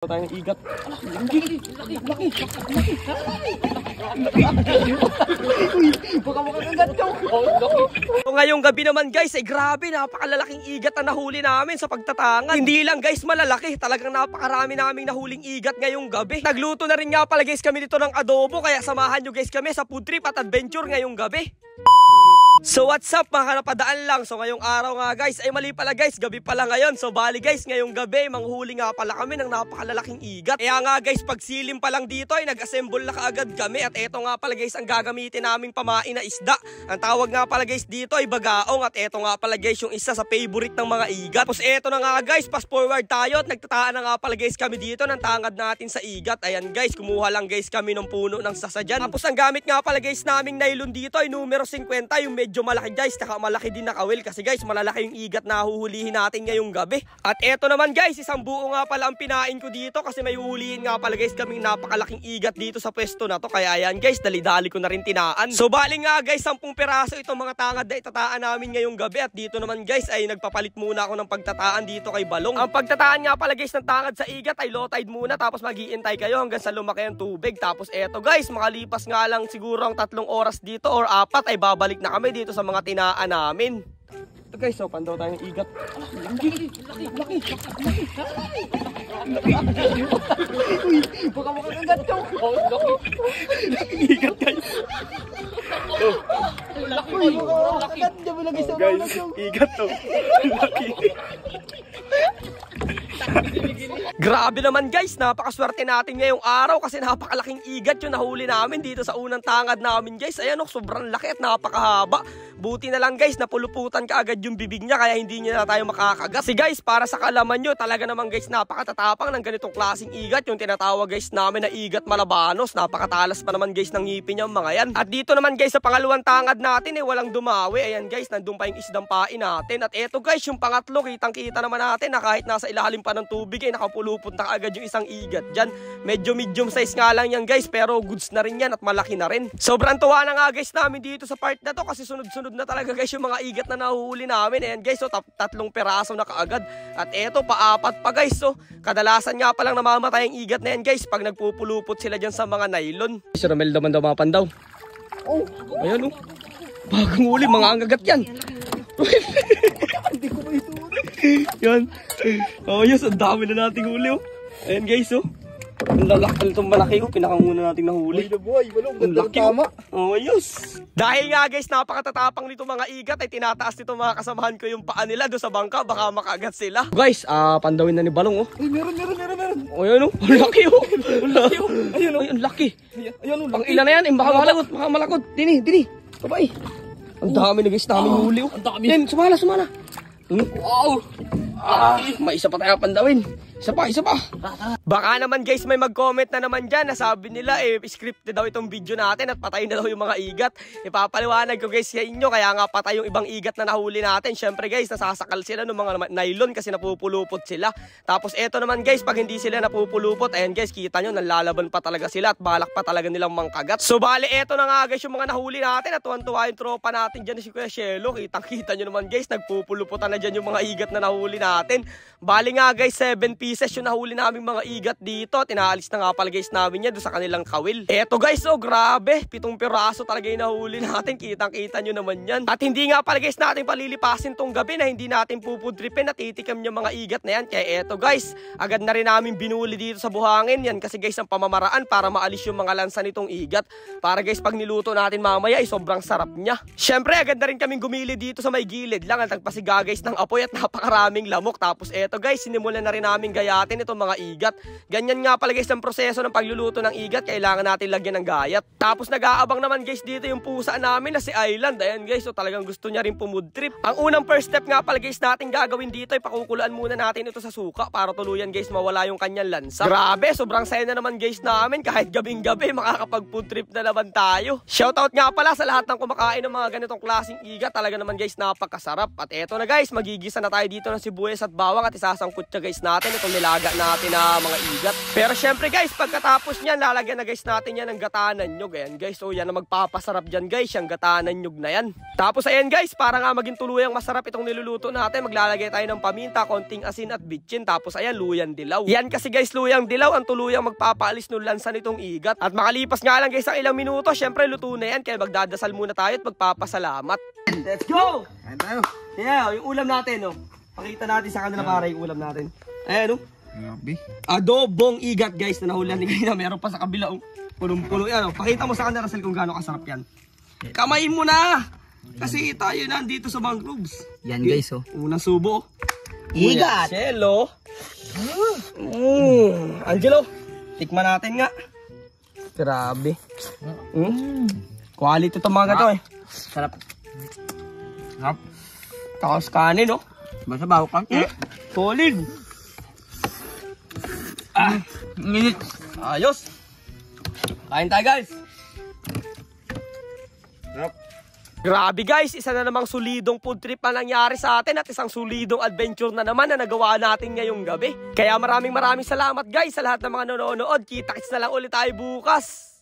Tayong igat. Baka makakagat ka. So ngayong gabi naman guys, ay grabe, napakalalaking igat na nahuli namin sa pagtatangan. Hindi lang guys malalaki, talagang napakarami naming nahuling igat ngayong gabi. Nagluto na rin nga pala guys kami dito ng adobo, kaya samahan nyo guys kami sa food trip at adventure ngayong gabi. So what's up mga kanapadaan lang. So ngayong araw nga guys, ay mali pala guys, gabi pala ngayon. So bali guys, ngayong gabi, manghuli nga pala kami ng napakalalaking igat. Kaya nga guys, pagsilim pa lang dito ay nag-assemble na kaagad kami. At eto nga pala guys, ang gagamitin naming pamain na isda. Ang tawag nga pala guys dito ay bagaong. At eto nga pala guys, yung isa sa favorite ng mga igat. Tapos eto na nga guys, fast forward tayo. At nagtataan na nga pala guys kami dito ng tangad natin sa igat. Ayan guys, kumuha lang guys kami ng puno ng sasadyan. Tapos ang gamit nga pala guys naming nylon dito ay numero 50, yung medyo malaki guys, taka malaki din na kawil kasi guys malalaki yung igat na huhulihin natin ngayong gabi. At eto naman guys, isang buo nga pala ang pinain ko dito kasi may huhulihin nga pala guys kaming napakalaking igat dito sa pwesto na to. Kaya ayan guys, dali-dali ko na rin tinaan. So bali nga guys, 10 piraso itong mga tangad na itataan namin ngayong gabi. At dito naman guys ay nagpapalit muna ako ng pagtataan dito kay Balong. Ang pagtataan nga pala guys ng tangad sa igat ay low tide muna, tapos mag-iintay kayo hanggang sa lumaki ang tubig. Tapos eto guys, makalipas nga lang siguro ang 3 oras dito or 4 ay babalik na kami dito sa mga tinaan namin. Ito guys, so pandaw tayong igat. Laki. Baka makakagat ka. Laki igat guys. Laki. Guys, igat to. Laki. Grabe naman guys, napakaswerte natin ngayong araw kasi napakalaking igat yung nahuli namin dito sa unang tangad namin guys. Ayan o, sobrang laki at napakahaba. Buti na lang guys, napuluputan ka agad yung bibig niya kaya hindi niya na tayo makakagat. Kasi guys, para sa kalaman nyo, talaga naman guys, napakatatapang ng ganitong klaseng igat. Yung tinatawag guys namin na igat malabanos. Napakatalas pa naman guys ng ngipin niya mga yan. At dito naman guys, sa pangalawang tangad natin walang dumawi. Ayan guys, nandun pa yung isdang pain natin. At eto guys, yung pangatlo, kitang kita naman natin na kahit nasa ilalim pa ng tubig nakapulupot na agad yung isang igat dyan. Medyo medium size nga lang yan guys, pero goods na rin yan at malaki na rin. Sobrang tuwa na nga guys namin dito sa part na to kasi sunod-sunod na talaga guys yung mga igat na nahuhuli namin. Ayan guys, so 3 peraso na kaagad. At eto, pa-4 pa guys. So kadalasan nga palang namamatay ang igat na yan guys pag nagpupulupot sila dyan sa mga nylon. Si Ramel naman daw mapan daw. Oh, ayan oh. Bagong huli, mga angagat yan. Hindi ko ba ito? Yan. Oh yes, ang dami na nating huli oh. Ayan guys oh. Ang lalaki itong malaki oh, pinakanguna nating nahuli. Ang laki oh. Oh yes. Dahil nga guys, napakatatapang nito mga igat ay tinataas nito mga kasamahan ko yung paa nila doon sa bangka, baka makagat sila. Guys, pandawin na ni Balong oh. Ay, meron. Oh yan oh, ang laki oh. Ang laki oh. Ayun oh. Ay, ang laki. Ayun oh. Ang ilan na yan, baka malakot. Dini. Babay. Ang dami na guys namin huli oh. Ang dami. Then, sumala. Wow. May isa pa tayo pandawin. Isa pa. Baka naman guys may mag-comment na naman dyan na sabi nila scripted daw itong video natin at patay na daw yung mga igat. Ipapaliwanag ko guys sa inyo, kaya nga patay yung ibang igat na nahuli natin. Syempre guys, nasasakal sila ng mga nylon kasi napupulupot sila. Tapos eto naman guys, pag hindi sila napupulupot, ayan guys, kita nyo, nalalaban pa talaga sila at balak pa talaga nilang mangkagat. So bale, eto na nga guys yung mga nahuli natin at tuwan-tuwa yung tropa natin dyan si Kuya Shelo. Kitang-kita nyo naman guys, nagpupuluputan na dyan yung mga igat na nahuli natin. Bali nga guys, 7 pieces yung nahuli naming mga igat dito. Tinaalis na nga pala guys namin yan doon sa kanilang kawil. Eto guys, oh grabe, 7 piraso talaga yung nahuli natin. Kitang-kita nyo naman yan. At hindi nga pala guys natin palilipasin tong gabi na hindi natin pupudripin at itikam yung mga igat na yan. Kaya eto guys, agad na rin namin binuli dito sa buhangin yan kasi guys ang pamamaraan para maalis yung mga lansa nitong igat. Para guys pag niluto natin mamaya ay sobrang sarap niya. Syempre agad na rin kaming gumili dito sa may gilid lang at nagpasiga guys ng apoy at napakaraming lamok. Tapos eto guys, sinimulan na rin namin gayatin itong mga igat. Ganyan nga pala guys ang proseso ng pagluluto ng igat, kailangan natin lagyan ng gayat. Tapos nag-aabang naman guys dito yung pusa namin na si Island. Ayan guys, so talagang gusto niya rin pumud trip. Ang unang first step nga pala guys natin gagawin dito ay pakukulaan muna natin ito sa suka para tuluyan guys mawala yung kanyang lansa. Grabe, sobrang saya na naman guys namin, kahit gabing-gabi makakapag-food trip na naman tayo. Shoutout nga pala sa lahat ng kumakain ng mga ganitong klaseng igat, talaga naman guys napakasarap. At eto na guys, magigisa na tayo dito ng sibuyas at bawang at isasangkot siya guys natin itong nilaga natin na mga igat. Pero syempre guys, pagkatapos niyan, lalagyan na guys natin yan ng gatanan nyug. Ayan guys, so yan na magpapasarap dyan guys, yung gatanan nyug na yan. Tapos ayan guys, para nga maging tuluyang masarap itong niluluto natin, maglalagay tayo ng paminta, konting asin at bitchin. Tapos ayan, luyang dilaw. Yan kasi guys, luyang dilaw ang tuluyang magpapaalis ng lansa nitong igat. At makalipas nga lang guys ang ilang minuto, syempre luto na yan. Kaya magdadasal muna tayo at magpapasalamat. Let's go! Ayan tayo. Yeah, yung ulam natin, no. Pakita natin sa kanila para yung ulam natin. Ayan, no. Adobong igat, guys, na nahulan ni Gina. Meron pa sa kabila, punong-puno yan, no. Pakita mo sa kanila, Russell, kung gaano kasarap yan. Kamay mo na! Kasi tayo nandito sa mangroves. Yan, guys, oh. Unang subo. Igat! Chelo. Angelo, tikman natin nga. Grabe. Quality itong mga to, eh. Sarap. Sarap. Tapos kanin, no? Basta baho ka. Solid. Nginit. Ayos. Kain tayo, guys. Sarap. Grabe guys, isa na namang solidong food trip na nangyari sa atin at isang solidong adventure na naman na nagawa natin ngayong gabi. Kaya maraming salamat guys sa lahat ng mga nanonood. Kita-kits na lang ulit tayo bukas.